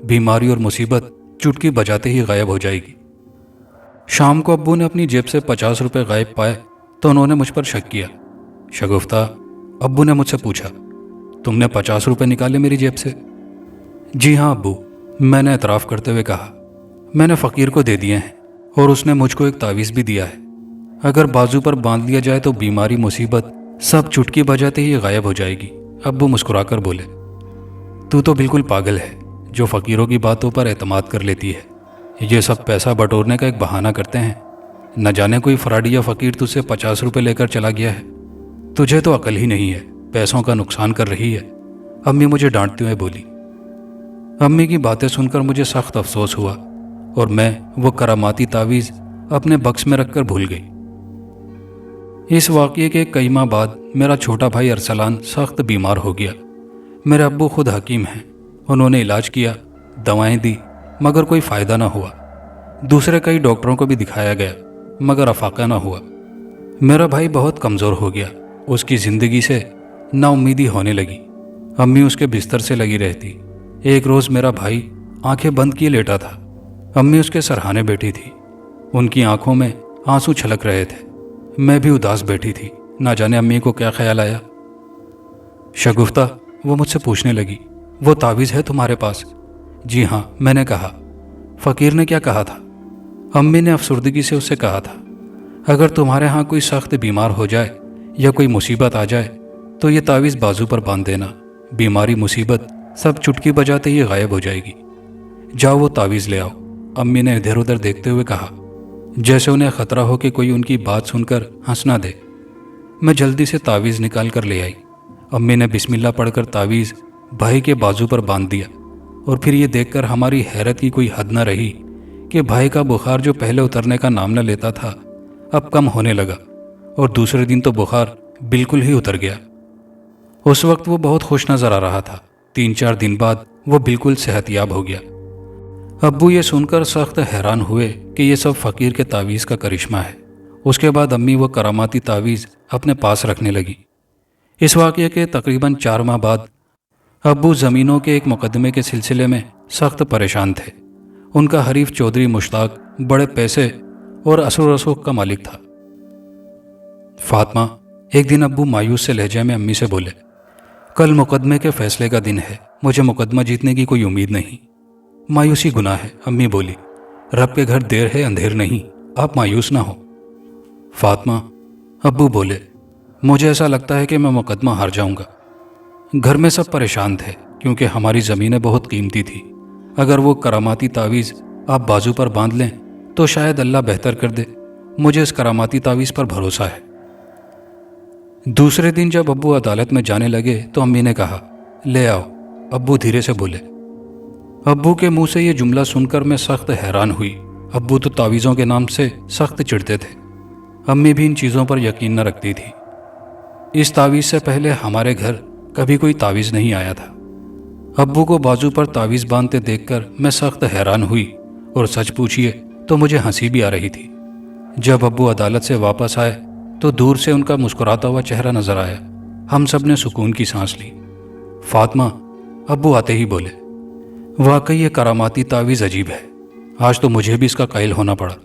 बीमारी और मुसीबत चुटकी बजाते ही गायब हो जाएगी। शाम को अब्बू ने अपनी जेब से 50 रुपए गायब पाए तो उन्होंने मुझ पर शक किया। शगुफ्ता, अब्बू ने मुझसे पूछा, तुमने 50 रुपए निकाले मेरी जेब से? जी हाँ अब्बू, मैंने एतराफ़ करते हुए कहा। मैंने फ़कीर को दे दिए हैं और उसने मुझको एक तावीज़ भी दिया है। अगर बाजू पर बांध लिया जाए तो बीमारी मुसीबत सब चुटकी बजाते ही गायब हो जाएगी। अब्बू मुस्कुराकर बोले, तू तो बिल्कुल पागल है जो फ़कीरों की बातों पर एतमाद कर लेती है। ये सब पैसा बटोरने का एक बहाना करते हैं। न जाने कोई फराडी या फ़कीर तुझसे 50 रुपए लेकर चला गया है। तुझे तो अकल ही नहीं है, पैसों का नुकसान कर रही है। अम्मी मुझे डांटते हुए बोली। अम्मी की बातें सुनकर मुझे सख्त अफसोस हुआ और मैं वो करामाती तावीज़ अपने बक्स में रखकर भूल गई। इस वाक़ये के कई माह बाद मेरा छोटा भाई अरसलान सख्त बीमार हो गया। मेरे अब्बू खुद हकीम हैं। उन्होंने इलाज किया, दवाएं दी, मगर कोई फ़ायदा ना हुआ। दूसरे कई डॉक्टरों को भी दिखाया गया, मगर अफाका ना हुआ। मेरा भाई बहुत कमज़ोर हो गया। उसकी ज़िंदगी से नाउम्मीदी होने लगी। अम्मी उसके बिस्तर से लगी रहती। एक रोज़ मेरा भाई आंखें बंद किए लेटा था। अम्मी उसके सरहाने बैठी थी। उनकी आंखों में आंसू छलक रहे थे। मैं भी उदास बैठी थी। ना जाने अम्मी को क्या ख्याल आया। शगुफ्ता, वो मुझसे पूछने लगी, वो तावीज़ है तुम्हारे पास? जी हाँ, मैंने कहा। फ़कीर ने क्या कहा था? अम्मी ने अफसुर्दगी से उससे कहा था, अगर तुम्हारे यहाँ कोई सख्त बीमार हो जाए या कोई मुसीबत आ जाए तो ये तावीज़ बाजू पर बांध देना। बीमारी मुसीबत सब चुटकी बजाते ही गायब हो जाएगी। जाओ वो तावीज़ ले आओ। अम्मी ने इधर उधर देखते हुए कहा, जैसे उन्हें ख़तरा हो कि कोई उनकी बात सुनकर हंस ना दे। मैं जल्दी से तावीज़ निकाल कर ले आई। अम्मी ने बिस्मिल्लाह पढ़कर तावीज़ भाई के बाजू पर बांध दिया और फिर ये देखकर हमारी हैरत की कोई हद न रही कि भाई का बुखार जो पहले उतरने का नाम न लेता था अब कम होने लगा और दूसरे दिन तो बुखार बिल्कुल ही उतर गया। उस वक्त वो बहुत खुश नज़र आ रहा था। 3-4 दिन बाद वो बिल्कुल सेहतयाब हो गया। अब्बू ये सुनकर सख्त हैरान हुए कि ये सब फ़कीर के तावीज़ का करिश्मा है। उसके बाद अम्मी वो करामाती तावीज़ अपने पास रखने लगी। इस वाक़ये के तकरीबन 4 माह बाद अब्बू ज़मीनों के एक मुकदमे के सिलसिले में सख्त परेशान थे। उनका हरीफ चौधरी मुश्ताक बड़े पैसे और असर रसूख का मालिक था। फातिमा, एक दिन अब्बू मायूस से लहजे में अम्मी से बोले, कल मुकदमे के फैसले का दिन है। मुझे मुकदमा जीतने की कोई उम्मीद नहीं। मायूसी गुनाह है, अम्मी बोली। रब के घर देर है अंधेर नहीं, आप मायूस ना हो। फातिमा, अब्बू बोले, मुझे ऐसा लगता है कि मैं मुकदमा हार जाऊंगा। घर में सब परेशान थे क्योंकि हमारी ज़मीनें बहुत कीमती थी। अगर वो करामाती तावीज़ आप बाजू पर बांध लें तो शायद अल्लाह बेहतर कर दे। मुझे इस करामाती तावीज़ पर भरोसा है। दूसरे दिन जब अब्बू अदालत में जाने लगे तो अम्मी ने कहा, ले आओ। अब्बू धीरे से बोले। अब्बू के मुंह से ये जुमला सुनकर मैं सख्त हैरान हुई। अब्बू तो तावीज़ों के नाम से सख्त चिढ़ते थे। अम्मी भी इन चीज़ों पर यकीन न रखती थी। इस तावीज़ से पहले हमारे घर कभी कोई तावीज़ नहीं आया था। अब्बू को बाजू पर तावीज़ बांधते देखकर मैं सख्त हैरान हुई और सच पूछिए तो मुझे हंसी भी आ रही थी। जब अब्बू अदालत से वापस आए तो दूर से उनका मुस्कुराता हुआ चेहरा नजर आया। हम सब ने सुकून की सांस ली। फातिमा, अब्बू आते ही बोले, वाकई ये करामाती तावीज़ अजीब है। आज तो मुझे भी इसका कायल होना पड़ा।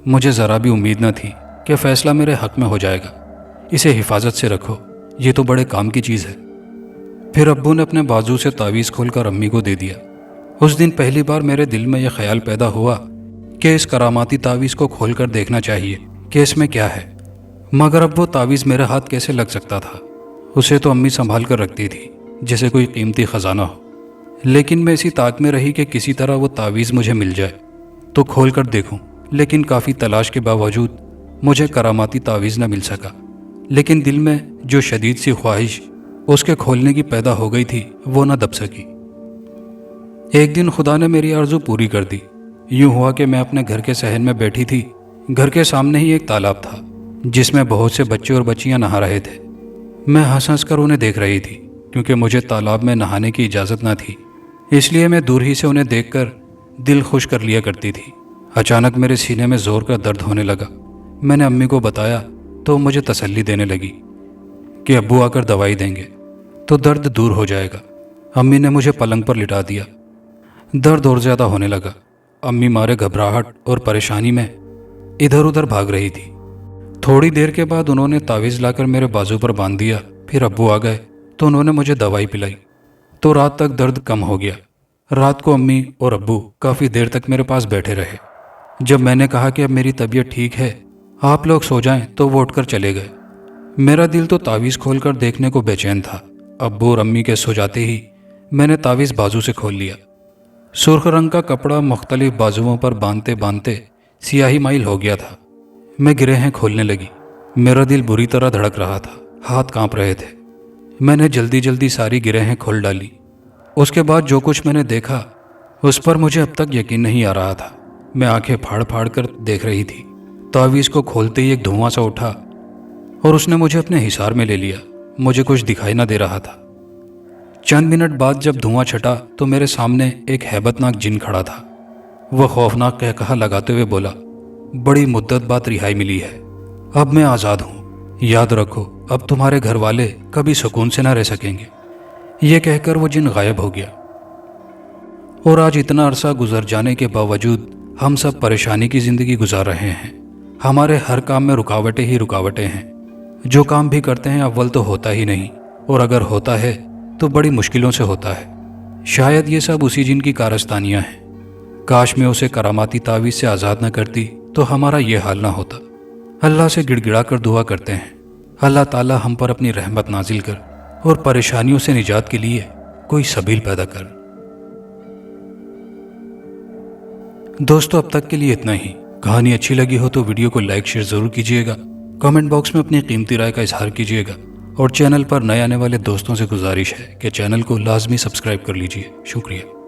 मुझे ज़रा भी उम्मीद न थी कि फ़ैसला मेरे हक़ में हो जाएगा। इसे हिफाजत से रखो, ये तो बड़े काम की चीज़ है। फिर अब्बू ने अपने बाजू से तावीज़ खोलकर अम्मी को दे दिया। उस दिन पहली बार मेरे दिल में यह ख्याल पैदा हुआ कि इस करामाती तावीज़ को खोलकर देखना चाहिए कि इसमें क्या है। मगर अब वो तावीज़ मेरे हाथ कैसे लग सकता था? उसे तो अम्मी संभाल कर रखती थी जैसे कोई कीमती ख़जाना हो। लेकिन मैं इसी ताक में रही कि किसी तरह वो तावीज़ मुझे मिल जाए तो खोल कर देखूं। लेकिन काफ़ी तलाश के बावजूद मुझे करामाती तावीज़ न मिल सका। लेकिन दिल में जो शदीद सी ख्वाहिश उसके खोलने की पैदा हो गई थी वो न दब सकी। एक दिन खुदा ने मेरी आरज़ू पूरी कर दी। यूं हुआ कि मैं अपने घर के सहन में बैठी थी। घर के सामने ही एक तालाब था जिसमें बहुत से बच्चे और बच्चियां नहा रहे थे। मैं हंस हंस कर उन्हें देख रही थी क्योंकि मुझे तालाब में नहाने की इजाज़त न थी। इसलिए मैं दूर ही से उन्हें देखकर दिल खुश कर लिया करती थी। अचानक मेरे सीने में ज़ोर का दर्द होने लगा। मैंने अम्मी को बताया तो मुझे तसल्ली देने लगी कि अब्बू आकर दवाई देंगे तो दर्द दूर हो जाएगा। अम्मी ने मुझे पलंग पर लिटा दिया। दर्द और ज़्यादा होने लगा। अम्मी मारे घबराहट और परेशानी में इधर उधर भाग रही थी। थोड़ी देर के बाद उन्होंने तावीज़ लाकर मेरे बाजू पर बांध दिया। फिर अब्बू आ गए तो उन्होंने मुझे दवाई पिलाई तो रात तक दर्द कम हो गया। रात को अम्मी और अब्बू काफ़ी देर तक मेरे पास बैठे रहे। जब मैंने कहा कि अब मेरी तबीयत ठीक है, आप लोग सो जाएं, तो वो उठकर चले गए। मेरा दिल तो तावीज़ खोलकर देखने को बेचैन था। अब्बू और अम्मी के सो जाते ही मैंने तावीज़ बाजू से खोल लिया। सुर्ख रंग का कपड़ा मुख्तलिफ बाजुओं पर बांधते बांधते सियाही माइल हो गया था। मैं गिरहें खोलने लगी। मेरा दिल बुरी तरह धड़क रहा था, हाथ कांप रहे थे। मैंने जल्दी जल्दी सारी गिरहें खोल डाली। उसके बाद जो कुछ मैंने देखा उस पर मुझे अब तक यकीन नहीं आ रहा था। मैं आंखें फाड़ फाड़ कर देख रही थी। तावीज़ को खोलते ही एक धुआं सा उठा और उसने मुझे अपने हिसार में ले लिया। मुझे कुछ दिखाई न दे रहा था। चंद मिनट बाद जब धुआं छटा तो मेरे सामने एक हैबतनाक जिन खड़ा था। वह खौफनाक कहकहा लगाते हुए बोला, बड़ी मुद्दत बाद रिहाई मिली है, अब मैं आज़ाद हूँ। याद रखो, अब तुम्हारे घर वाले कभी सुकून से ना रह सकेंगे। ये कहकर वो जिन गायब हो गया। और आज इतना अरसा गुजर जाने के बावजूद हम सब परेशानी की ज़िंदगी गुजार रहे हैं। हमारे हर काम में रुकावटें ही रुकावटें हैं। जो काम भी करते हैं अव्वल तो होता ही नहीं, और अगर होता है तो बड़ी मुश्किलों से होता है। शायद ये सब उसी जिन की कारस्तानियाँ हैं। काश मैं उसे करामाती तावीज़ से आज़ाद न करती तो हमारा ये हाल ना होता। अल्लाह से गिड़गिड़ा कर दुआ करते हैं, अल्लाह ताला हम पर अपनी रहमत नाजिल कर और परेशानियों से निजात के लिए कोई सबील पैदा कर। दोस्तों, अब तक के लिए इतना ही। कहानी अच्छी लगी हो तो वीडियो को लाइक शेयर ज़रूर कीजिएगा। कमेंट बॉक्स में अपनी कीमती राय का इजहार कीजिएगा। और चैनल पर नए आने वाले दोस्तों से गुजारिश है कि चैनल को लाजमी सब्सक्राइब कर लीजिए। शुक्रिया।